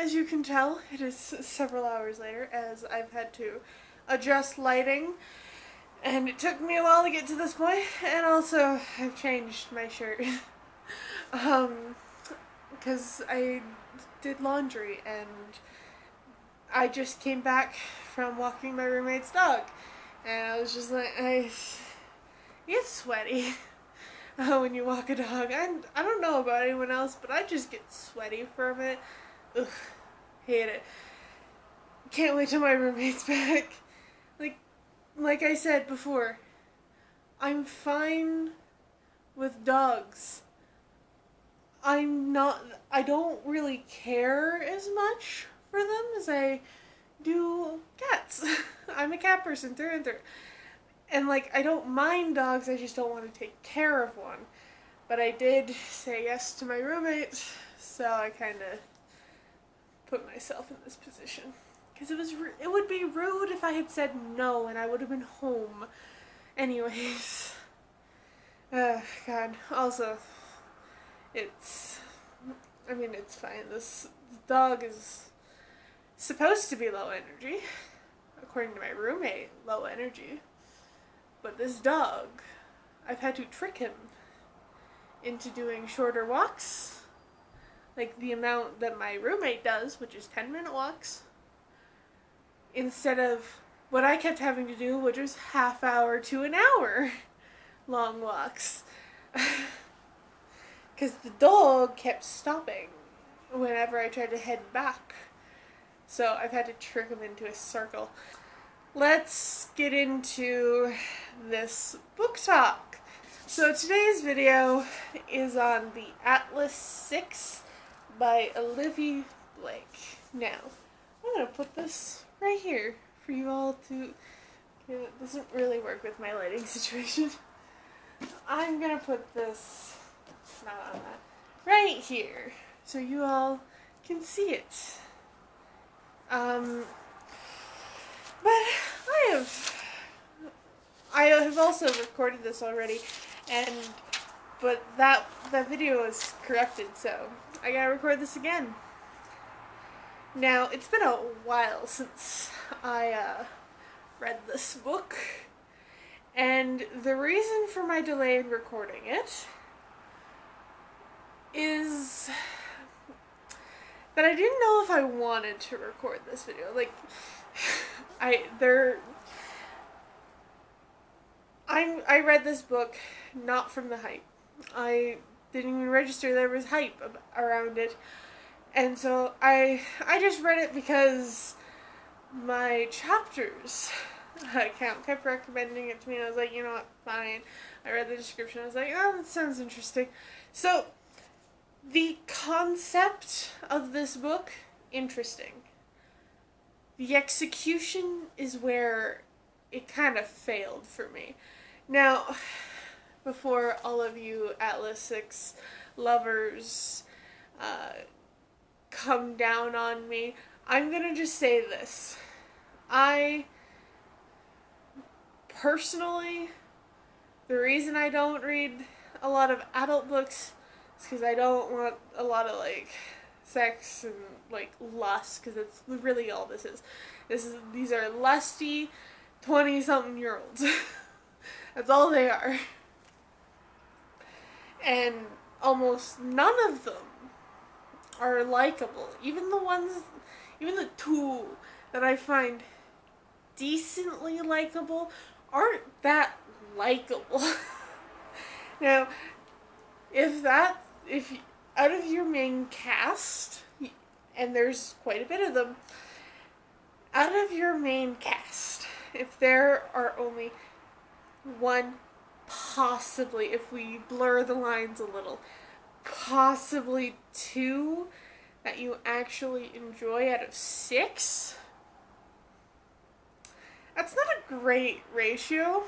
as you can tell, it is several hours later as I've had to adjust lighting, and it took me a while to get to this point, and also I've changed my shirt because I did laundry and I just came back from walking my roommate's dog, and I was just like, I get sweaty when you walk a dog. I don't know about anyone else, but I just get sweaty from it. Ugh, hate it. Can't wait till my roommate's back. Like I said before, I'm fine with dogs. I don't really care as much for them as I do cats. I'm a cat person through and through. And I don't mind dogs, I just don't want to take care of one. But I did say yes to my roommate, so I kind of put myself in this position. Because it would be rude if I had said no and I would have been home. Anyways. God. Also, it's fine. This dog is supposed to be low energy. According to my roommate, low energy. But this dog, I've had to trick him into doing shorter walks. Like the amount that my roommate does, which is 10-minute walks. Instead of what I kept having to do, which was half hour to an hour long walks. Because the dog kept stopping whenever I tried to head back. So I've had to trick him into a circle. Let's get into this book talk. So today's video is on the Atlas 6 by Olivie Blake. Now, I'm going to put this right here for you all to... It doesn't really work with my lighting situation. I'm going to put this, not on that, right here so you all can see it. But I have also recorded this already, but that video is corrupted, so I gotta record this again. Now, it's been a while since I read this book, and the reason for my delay in recording it is that I didn't know if I wanted to record this video. I read this book not from the hype. I didn't even register there was hype around it. And so I just read it because my chapters account kept recommending it to me, and I was like, you know what, fine. I read the description, I was like, oh, that sounds interesting. So, the concept of this book, interesting. The execution is where it kind of failed for me. Now, before all of you Atlas 6 lovers come down on me, I'm gonna just say this. I personally, the reason I don't read a lot of adult books is because I don't want a lot of sex and lust, because that's really all this is. These are lusty 20-something-year-olds. That's all they are. And almost none of them are likable. Even the two that I find decently likable aren't that likable. Now, if out of your main cast, and there's quite a bit of them, out of your main cast, if there are only one, possibly, if we blur the lines a little, possibly two that you actually enjoy out of 6, that's not a great ratio,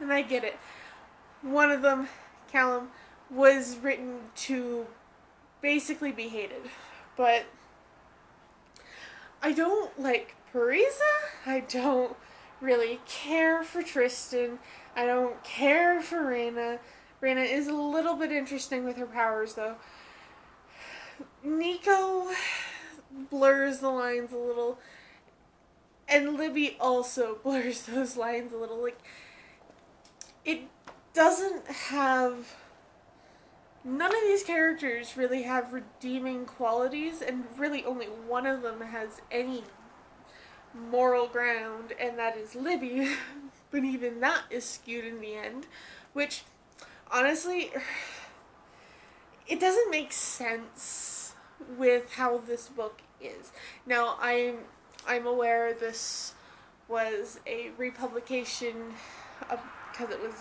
and I get it. One of them, Callum, was written to basically be hated, but I don't like Parisa, I don't really care for Tristan, I don't care for Raina. Raina is a little bit interesting with her powers, though. Nico, blurs the lines a little. And Libby also blurs those lines a little. Like, it doesn't have... None of these characters really have redeeming qualities, and really only one of them has any moral ground, and that is Libby. But even that is skewed in the end, which, honestly, it doesn't make sense with how this book is. Now, I'm aware this was a republication because it was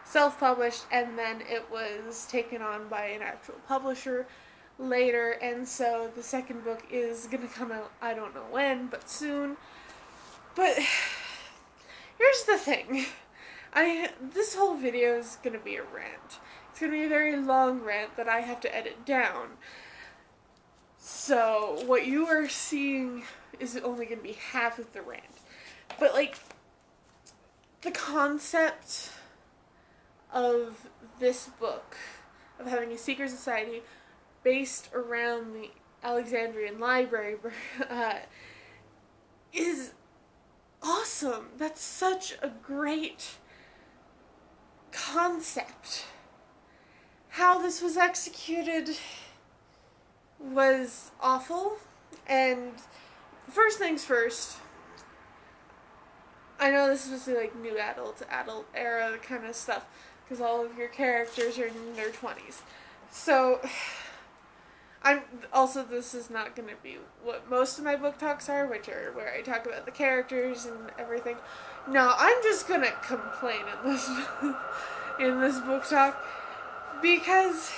self-published, and then it was taken on by an actual publisher later, and so the second book is gonna come out, I don't know when, but soon. But here's the thing. This whole video is gonna be a rant. It's gonna be a very long rant that I have to edit down. So what you are seeing is only gonna be half of the rant. But, like, the concept of this book, of having a secret society based around the Alexandrian library, is awesome. That's such a great concept. How this was executed was awful, and first things first, I know this is supposed to be like new adult era kind of stuff, because all of your characters are in their 20s. So, this is not going to be what most of my book talks are, which are where I talk about the characters and everything. No, I'm just going to complain in this book talk, because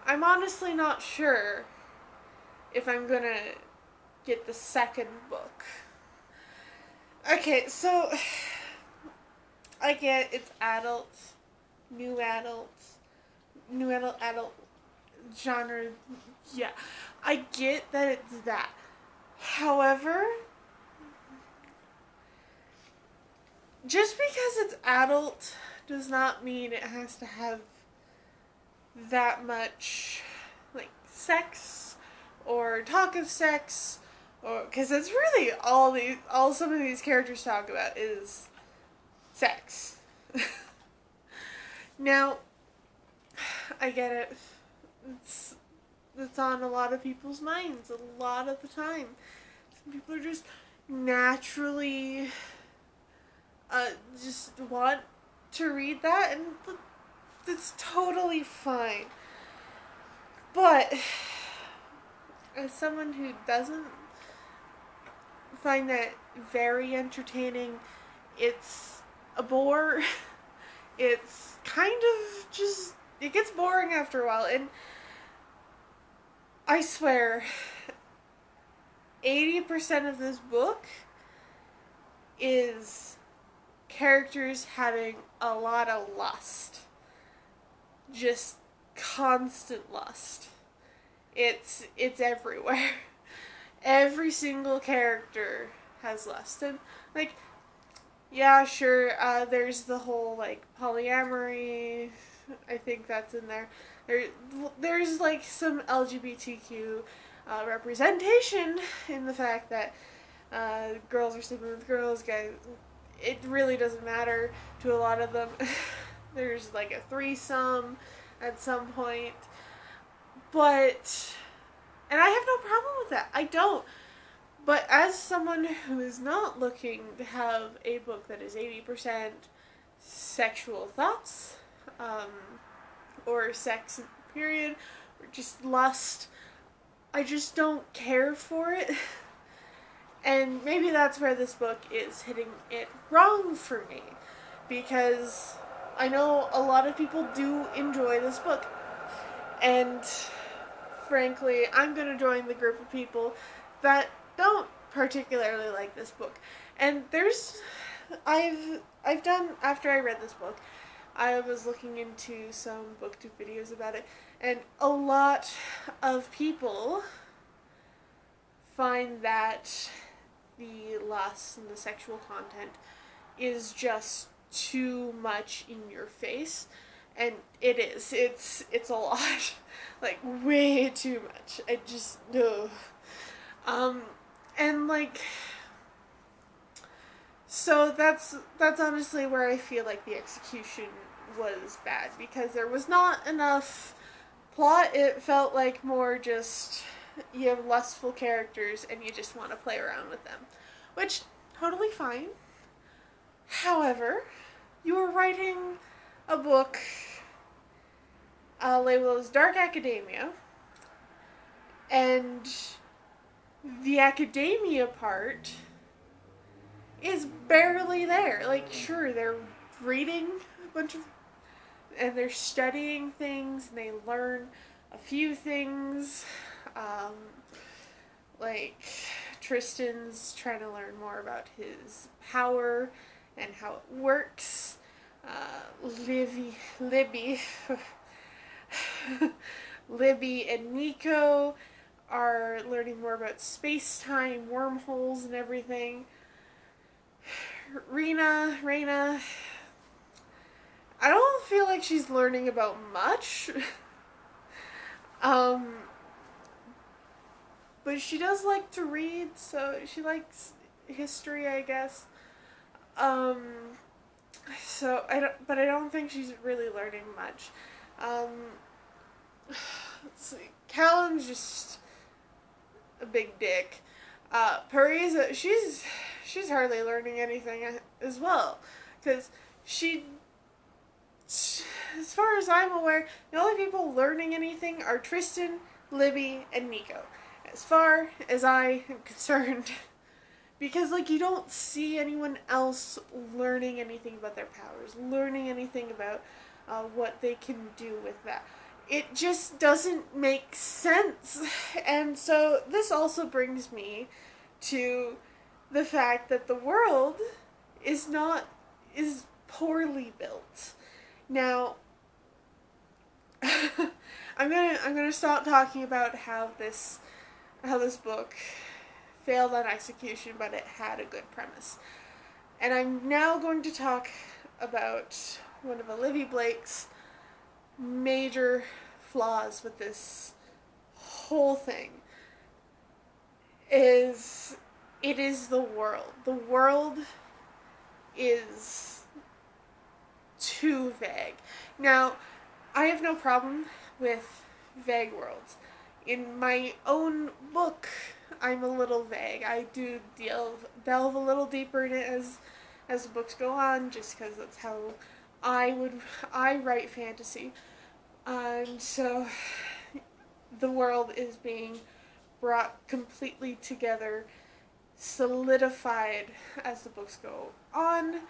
I'm honestly not sure if I'm going to get the second book. Okay, so I get it's adult genre. Yeah, I get that it's that. However, just because it's adult does not mean it has to have that much, like, sex or talk of sex, or because it's really all some of these characters talk about is sex. Now, I get it. It's on a lot of people's minds a lot of the time. Some people are just naturally just want to read that, and it's totally fine. But as someone who doesn't find that very entertaining, it's a bore. It's kind of just, it gets boring after a while, and I swear 80% of this book is characters having a lot of lust. Just constant lust. It's everywhere. Every single character has lust. And, like, yeah, sure, there's the whole, like, polyamory. I think that's in there. There's, like, some LGBTQ representation in the fact that girls are sleeping with girls, guys. It really doesn't matter to a lot of them. There's, like, a threesome at some point. But, and I have no problem with that. I don't. But as someone who is not looking to have a book that is 80% sexual thoughts, or sex, period, or just lust, I just don't care for it. And maybe that's where this book is hitting it wrong for me, because I know a lot of people do enjoy this book, and frankly, I'm going to join the group of people that don't particularly like this book. And I've done, after I read this book, I was looking into some booktube videos about it, and a lot of people find that the lust and the sexual content is just too much in your face, and it is. It's a lot. Like, way too much. I just, no. Um, and like, so that's honestly where I feel like the execution was bad, because there was not enough plot. It felt like more just you have lustful characters and you just want to play around with them, which totally fine. However, you were writing a book labeled as Dark Academia, and the academia part is barely there. Like, sure, they're reading a bunch of, and they're studying things, and they learn a few things. Like, Tristan's trying to learn more about his power and how it works. Libby, Libby and Nico are learning more about space-time, wormholes, and everything. Reyna, I don't feel like she's learning about much. But she does like to read, so she likes history, I guess. So I don't think she's really learning much. Let's see. Callum's just a big dick. Parisa, she's hardly learning anything as well, because as far as I'm aware, the only people learning anything are Tristan, Libby, and Nico. As far as I am concerned. Because, like, you don't see anyone else learning anything about their powers, learning anything about what they can do with that. It just doesn't make sense. And so this also brings me to the fact that the world is poorly built. Now, I'm gonna stop talking about how this book failed on execution, but it had a good premise. And I'm now going to talk about one of Olivie Blake's major flaws with this whole thing. It is the world. The world is too vague. Now, I have no problem with vague worlds. In my own book, I'm a little vague. I do delve a little deeper in it as the books go on, just because that's how I write fantasy. And so the world is being brought completely together, solidified as the books go on.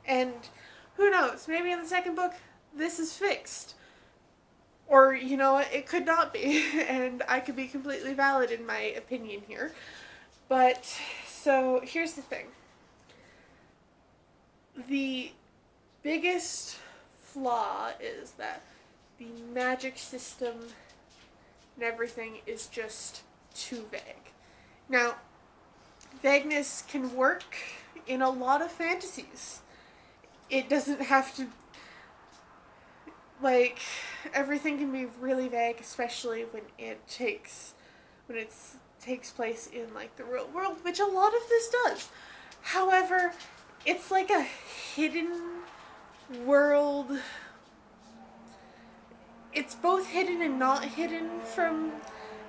And who knows, maybe in the second book, this is fixed. Or, you know what, it could not be, and I could be completely valid in my opinion here. But, so, here's the thing. The biggest flaw is that the magic system and everything is just too vague. Now, vagueness can work in a lot of fantasies. It doesn't have to, like, everything can be really vague, especially when it takes place in, like, the real world, which a lot of this does. However, it's like a hidden world. It's both hidden and not hidden from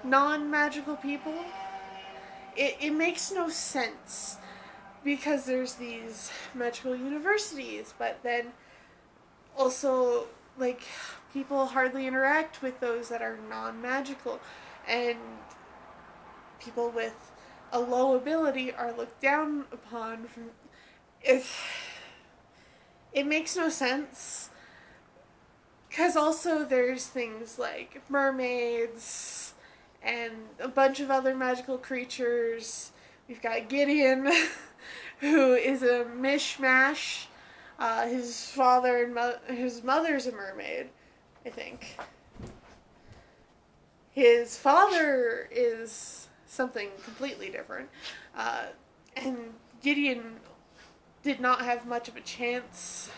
non-magical people. It makes no sense, because there's these magical universities, but then also, like, people hardly interact with those that are non-magical, and people with a low ability are looked down upon. It makes no sense, because also there's things like mermaids and a bunch of other magical creatures. We've got Gideon, who is a mishmash. His father and his mother's a mermaid, I think. His father is something completely different. And Gideon did not have much of a chance.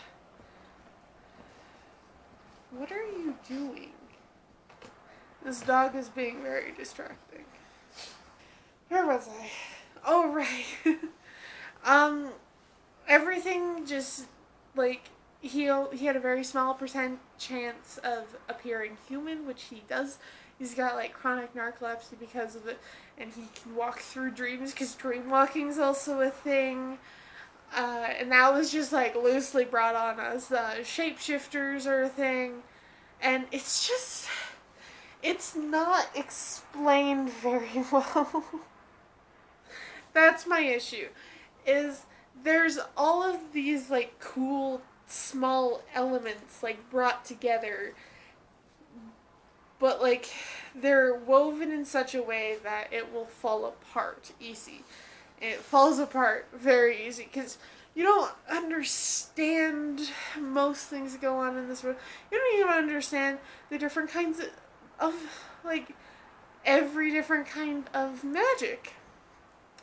What are you doing? This dog is being very distracting. Where was I? Oh, right. um, everything just, like, he had a very small percent chance of appearing human, which he does. He's got, like, chronic narcolepsy because of it, and he can walk through dreams, because dream walking is also a thing. And that was just, like, loosely brought on us. Shapeshifters are a thing, and it's just, it's not explained very well. That's my issue, is there's all of these, like, cool small elements, like, brought together, but, like, they're woven in such a way that it will fall apart easy. It falls apart very easy because you don't understand most things that go on in this world. You don't even understand the different kinds of like, every different kind of magic,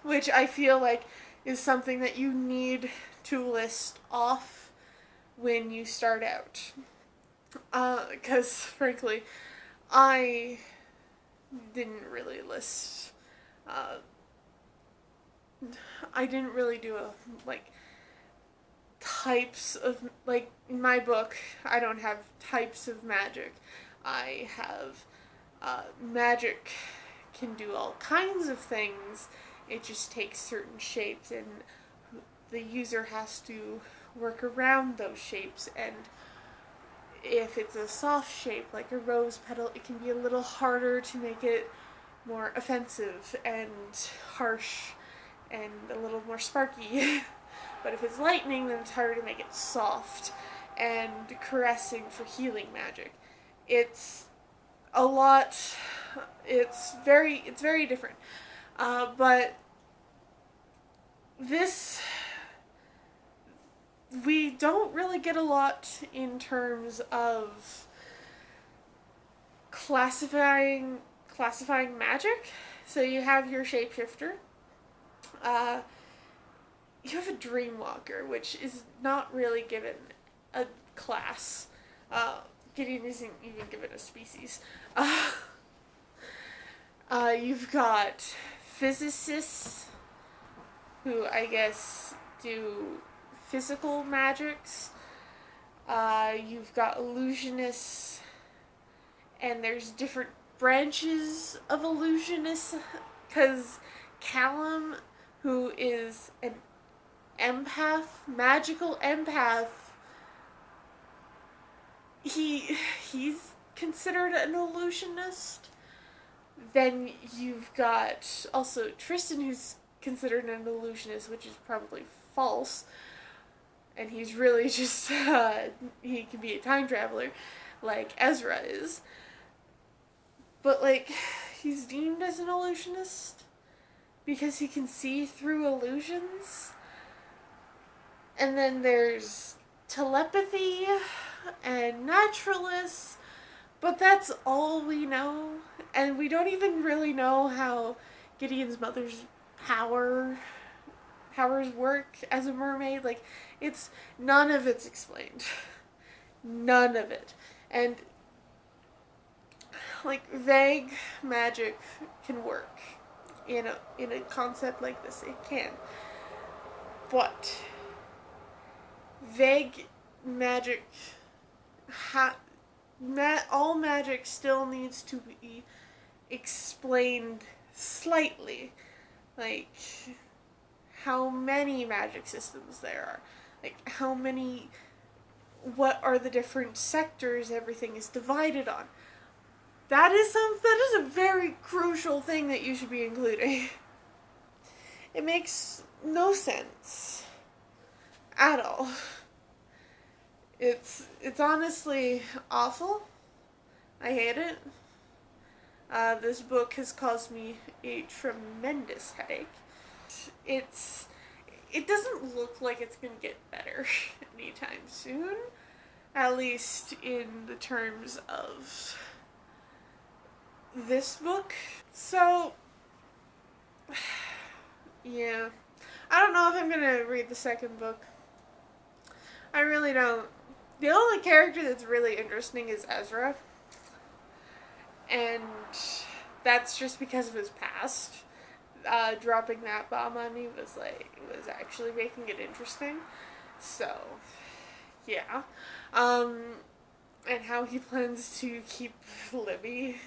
which I feel like is something that you need to list off when you start out. Because, frankly, I didn't really list, I didn't really do types of, like, in my book, I don't have types of magic. I have, magic can do all kinds of things. It just takes certain shapes, and the user has to work around those shapes, and if it's a soft shape, like a rose petal, it can be a little harder to make it more offensive and harsh and a little more sparky. But if it's lightning, then it's harder to make it soft and caressing for healing magic. It's a lot, it's very different. But this, we don't really get a lot in terms of classifying magic. So you have your shapeshifter. You have a dreamwalker, which is not really given a class. Gideon isn't even given a species. You've got physicists, who I guess do physical magics. You've got illusionists, and there's different branches of illusionists, because Callum, who is an empath, magical empath, he's considered an illusionist. Then you've got also Tristan, who's considered an illusionist, which is probably false, and he's really just he can be a time traveler like Ezra is, but like he's deemed as an illusionist because he can see through illusions. And then there's telepathy and naturalists, but that's all we know. And we don't even really know how Gideon's mother's powers work as a mermaid. Like, it's, none of it's explained. None of it. And, like, vague magic can work in a concept like this. It can. But vague magic, all magic still needs to be explained slightly. Like, how many magic systems there are. Like, how many, what are the different sectors everything is divided on. That is a very crucial thing that you should be including. It makes no sense at all. It's honestly awful. I hate it. This book has caused me a tremendous headache. It doesn't look like it's gonna get better anytime soon, at least in the terms of this book. So, yeah. I don't know if I'm gonna read the second book. I really don't. The only character that's really interesting is Ezra. and that's just because of his past. Dropping that bomb on me was actually making it interesting. So, yeah. And how he plans to keep Libby,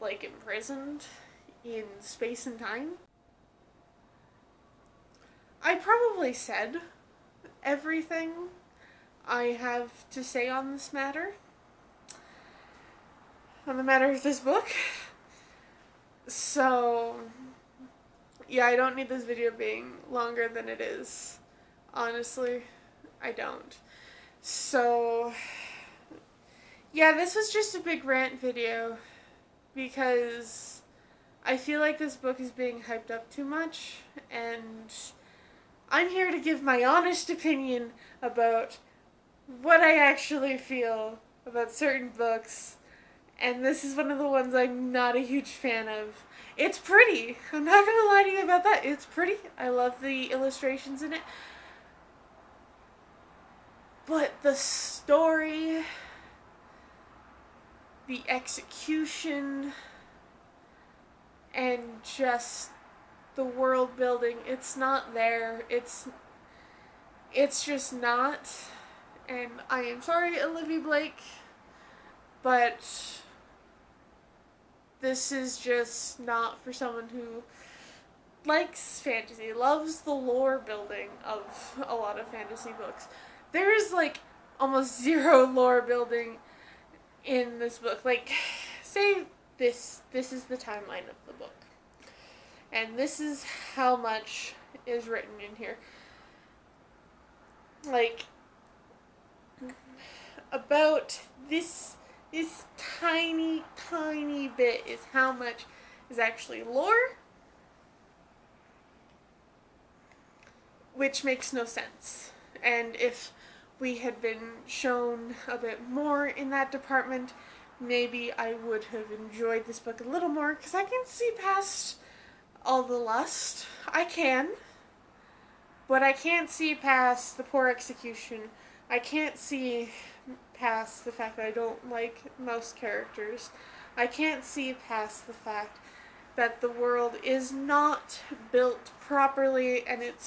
like, imprisoned in space and time. I probably said everything I have to say on this matter. On the matter of this book. So, yeah, I don't need this video being longer than it is. Honestly, I don't. So, yeah, this was just a big rant video because I feel like this book is being hyped up too much, and I'm here to give my honest opinion about what I actually feel about certain books, and this is one of the ones I'm not a huge fan of. It's pretty. I'm not going to lie to you about that. It's pretty. I love the illustrations in it. But the story, the execution, and just the world building, it's not there. It's just not. And I am sorry, Olivie Blake, but this is just not for someone who likes fantasy, loves the lore building of a lot of fantasy books. There is, like, almost zero lore building in this book. Like, say this is the timeline of the book. And this is how much is written in here. Like, about this tiny bit is how much is actually lore, which makes no sense. And if we had been shown a bit more in that department, maybe I would have enjoyed this book a little more, because I can see past all the lust. I can. But I can't see past the poor execution. I can't see past the fact that I don't like most characters. I can't see past the fact that the world is not built properly, and it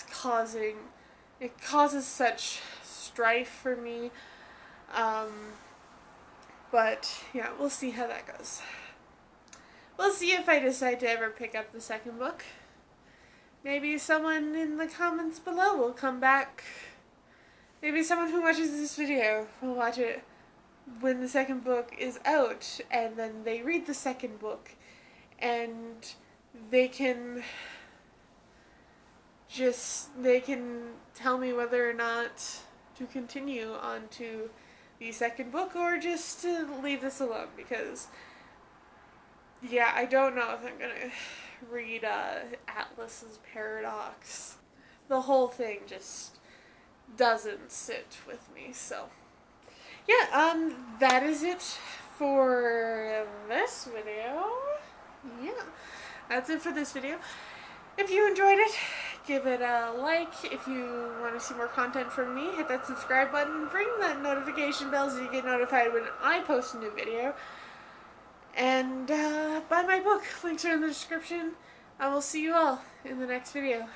causes such strife for me. But yeah, we'll see how that goes. We'll see if I decide to ever pick up the second book. Maybe someone in the comments below will come back. Maybe someone who watches this video will watch it when the second book is out, and then they read the second book, and they can tell me whether or not to continue on to the second book, or just to leave this alone, because yeah, I don't know if I'm gonna read Atlas's Paradox. The whole thing just doesn't sit with me. So yeah, that is it for this video. Yeah, that's it for this video. If you enjoyed it, give it a like. If you want to see more content from me, hit that subscribe button and ring that notification bell so you get notified when I post a new video. And buy my book. Links are in the description. I will see you all in the next video.